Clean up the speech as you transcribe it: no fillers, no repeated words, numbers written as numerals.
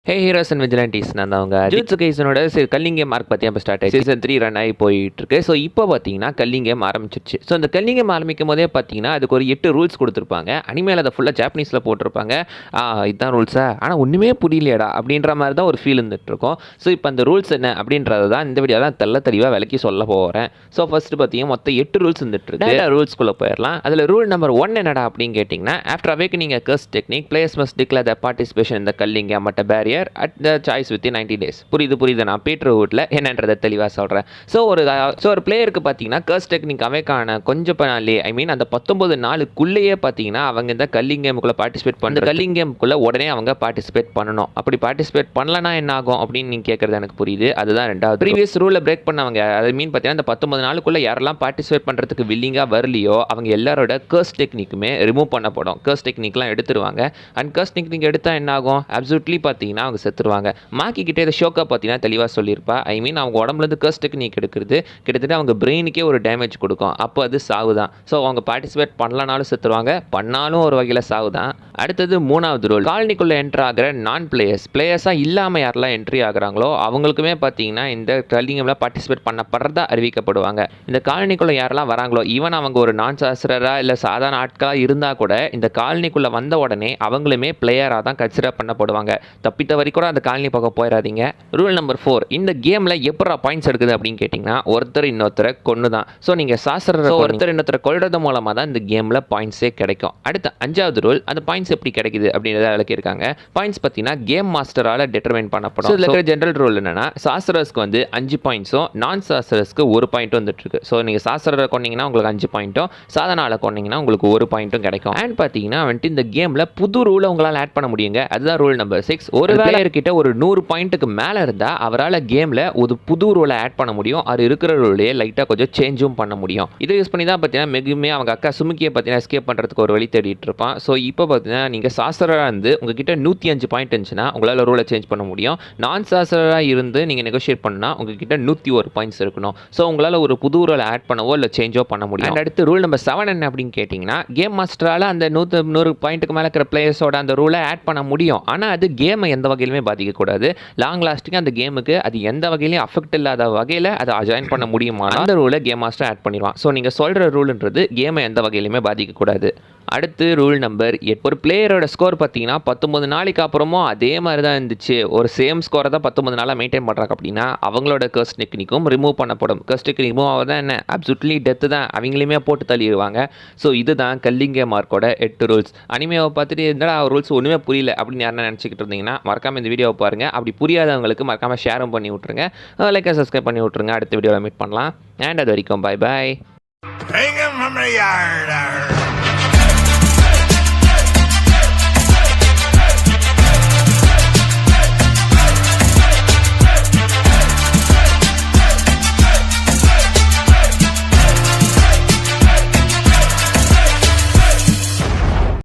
Hey heroes and விஜிலண்டிஸ் நான் தான் அவங்க ஜூட்ஸு கைசனோட கல்லிங் கேம் ஆர்க் பற்றி இப்போ ஸ்டார்ட் ஆயிடுச்சு. சீசன் 3 ரன் ஆகி போயிட்டு இருக்கு. ஸோ இப்போ பார்த்தீங்கன்னா கல்லிங் கேம் ஆரம்பிச்சிருச்சு. ஸோ அந்த கல்லிங் கேம் ஆரம்பிக்கும் போதே பார்த்தீங்கன்னா அதுக்கு ஒரு 8 ரூல்ஸ் கொடுத்துருப்பாங்க. அனிமேல அதை ஃபுல்லாக ஜாப்பனீஸில் போட்டிருப்பாங்க. இதுதான் ரூல்ஸா, ஆனால் ஒன்றுமே புரியலையடா அப்படின்ற மாதிரி தான் ஒரு ஃபீல் இருந்துட்டு இருக்கும். ஸோ இப்போ அந்த ரூல்ஸ் என்ன அப்படின்றது தான் இந்த வீடியோ தான் தெளிவாக விளக்கி சொல்ல போகிறேன். ஸோ ஃபர்ஸ்ட் பார்த்தீங்கன்னா மொத்தம் 8 ரூல்ஸ் இருந்துட்டு இருக்கு. ரூல்ஸ்குள்ளே போயிடலாம். அதில் ரூல் நம்பர் 1 என்னடா அப்படின்னு கேட்டிங்கன்னா, after awakening a curse technique, players must declare their participation in the culling game at a barrier at the choice within 90 days. புரியுது நான் பீட்டர்வுட்ல என்னன்றதை தெளிவாக சொல்கிறேன். ஸோ ஒரு பிளேயருக்கு பார்த்தீங்கன்னா கர்ஸ் டெக்னிக் அவேக்கான கொஞ்சம் நாளே அந்த 19 நாளுக்குள்ளேயே பார்த்தீங்கன்னா அவங்க இந்த கல்லிங் கேமுக்குள்ளே பார்ட்டிசிபேட் பண்ண கல்லிங் கேமுக்குள்ளே உடனே அவங்க பார்ட்டிசிபேட் பண்ணணும். அப்படி பார்ட்டிசிபேட் பண்ணலனா என்ன ஆகும் அப்படின்னு நீங்கள் கேட்குறது எனக்கு புரியுது. அதுதான் ரெண்டாவது. ப்ரீவியஸ் ரூலை பிரேக் பண்ணவங்க, அது பார்த்தீங்கன்னா இந்த 19 நாளுக்குள்ளே யாரெல்லாம் பார்ட்டிசிபேட் பண்ணுறதுக்கு வில்லிங்காக வரலையோ அவங்க எல்லாரோட கர்ஸ் டெக்னிக்குமே ரிமூவ் பண்ணப்படும். கர்ஸ் டெக்னிக்லாம் எடுத்துருவாங்க. அண்ட் கர்ஸ் டெக்னிக் எடுத்தால் என்ன ஆகும், அப்சல்யூட்லி பார்த்தீங்கன்னா அவங்க செத்துருவாங்க. மாக்கிக்கிட்டே இந்த ஷோக்கா பார்த்தீங்கன்னா தெளிவாக சொல்லியிருப்பா. அவங்க உடம்புலேருந்து கர்ஸ் டெக்னிக் எடுக்கிறது கிட்டத்தட்ட அவங்க பிரெயினுக்கே ஒரு டேமேஜ் கொடுக்கும். அப்போ அது சாவு தான். ஸோ அவங்க பார்ட்டிசிபேட் பண்ணலனாலும் செத்துருவாங்க, பண்ணாலும் ஒரு வகையில் சாவு தான். அடுத்தது 3வது ரூல், காலனிக்குள்ளே என்ட்ரு ஆகிற நான் பிளேயர்ஸாக இல்லாமல் யாரெல்லாம் என்ட்ரி ஆகுறாங்களோ அவங்களுக்குமே பார்த்தீங்கன்னா இந்த கல்லிங் கேமில் பார்ட்டிசிபேட் பண்ணப்படுறதா அறிவிக்கப்படுவாங்க. இந்த காலனிக்குள்ளே யாரெல்லாம் வராங்களோ ஈவன் அவங்க ஒரு நான் சாஸ்திரராக இல்லை சாதாரண ஆட்களாக இருந்தால் கூட இந்த காலனிக்குள்ளே வந்த உடனே அவங்களுமே பிளேயராக தான் கன்சிடர் பண்ணப்படுவாங்க. தப்பித்த வரைக்கும் கூட அந்த காலனி பக்கம் போயிடாதீங்க. ரூல் நம்பர் 4, இந்த கேமில் எப்படா பாயிண்ட்ஸ் எடுக்குது அப்படின்னு கேட்டிங்கன்னா ஒருத்தர் இன்னொருத்தரை கொன்று தான். ஸோ நீங்கள் ஒருத்தர் இன்னொருத்தரை கொள்றது மூலமாக தான் இந்த கேமில் பாயிண்ட்ஸே கிடைக்கும். அடுத்த 5வது ரூல், அந்த பாயிண்ட்ஸ் எப்படி கிடைக்குது அப்படின்றத விளக்கியிருக்காங்க. பாயிண்ட்ஸ் பார்த்தீங்கன்னா கேம் மாஸ்டரால் டிட்டர்மைன் பண்ணப்படும். இதில் இருக்கிற ஜென்ரல் ரூல் என்னன்னா, சாஸ்திரஸ்க்கு 5 பாயிண்ட்ஸும் நான் சாஸ்திரஸ்க்கு 1 பாயிண்ட்டும் வந்துட்டு இருக்கு. ஸோ நீங்கள் சாஸ்திரரை கொண்டீங்கன்னா உங்களுக்கு 5 பாயிண்ட்டும் சாதனால கொண்டீங்கன்னா உங்களுக்கு 1 பாயிண்ட்டும் கிடைக்கும். அண்ட் பார்த்தீங்கன்னா இந்த கேமில் புது ரூலை உங்களால் ஆட் பண்ண முடியுங்க. அதுதான் ரூல் நம்பர் 6. ஒரு பிளேயர் கிட்ட ஒரு 100 பாயிண்ட்டுக்கு மேலே இருந்தால் அவரால் கேமில் ஒரு புது ரூலை ஆட் பண்ண முடியும். அது இருக்கிற ரூலையே லைட்டாக கொஞ்சம் சேஞ்சும் பண்ண முடியும். இதை யூஸ் பண்ணி தான் பார்த்தீங்கன்னா மெகுமே அவங்க அக்கா சுமுக்கியை பார்த்தீங்கன்னா எஸ்கேப் பண்ணுறதுக்கு ஒரு வழி தேடிட்டு இருப்பான். ஸோ இப்போ பார்த்தீங்கன்னா நீங்கள் சாஸ்திரராக இருந்து உங்ககிட்ட 105 பாயிண்ட் இருந்துச்சுன்னா உங்களால் ரூலை சேஞ்ச் பண்ண முடியும். நான் சாஸ்திரராக இருந்து நீங்கள் நெகோஷியேட் பண்ணால் உங்ககிட்ட 101 பாயிண்ட்ஸ் இருக்கணும். ஸோ உங்களால் ஒரு புது ரூலை ஆட் பண்ணவோ இல்லை சேஞ்சோ பண்ண முடியும். அண்ட் அடுத்து ரூல் நம்பர் 7 என்ன அப்படின்னு கேட்டிங்கன்னா, கேம் மாஸ்டரால் அந்த 100 பாயிண்ட்டுக்கு மேலே இருக்கிற பிளேயர்ஸோட அந்த ரூலை ஆட் பண்ண முடியும். ஆனால் அது கேமை எந்த வகையிலுமே பாதிக்கக்கூடாது. லாங் லாஸ்டிங்காக அந்த கேமுக்கு அது எந்த வகையிலையும் அஃபெக்ட் இல்லாத வகையில் அதை ஜாயின் பண்ண முடியுமா அந்த ரூலை கேம் மாஸ்டர் ஆட் பண்ணிடுவான். ஸோ நீங்கள் சொல்கிற ரூல்ன்றது கேமை எந்த வகையிலுமே பாதிக்கக்கூடாது. அடுத்து ரூல் நம்பர் 8, ஒரு பிளேயரோட ஸ்கோர் பார்த்தீங்கன்னா 19 நாளைக்கு அப்புறமும் அதே மாதிரி தான் இருந்துச்சு, ஒரு சேம் ஸ்கோரை தான் 19 நாளாக மெயின்டைன் பண்ணுறாங்க அப்படின்னா அவங்களோட கர்ஸ் டெக்னிக்கும் ரிமூவ் பண்ணப்படும். கர்ஸ் டெக்னிக் ரிமூவ் ஆக தான் என்ன, அப்சல்யூட்லி டெத்து தான், அவங்களையுமே போட்டு தள்ளிடுவாங்க. ஸோ இதுதான் கல்லிங் கேம் ஆர்க்கோட 8 ரூல்ஸ். அனிமேவை பார்த்துட்டு என்னடா ரூல்ஸ் ஒன்றுமே புரியல அப்படின்னு யாரும் நினச்சிக்கிட்டு இருந்தீங்கன்னா மறக்காமல் இந்த வீடியோவை பாருங்கள். அப்படி புரியாதவங்களுக்கு மறக்காமல் ஷேரும் பண்ணி விட்ருங்க, லைக் சப்ஸ்கிரைப் பண்ணி விட்ருங்க. அடுத்த வீடியோவில் மீட் பண்ணலாம். அண்ட் அது வரைக்கும் பை பாய்.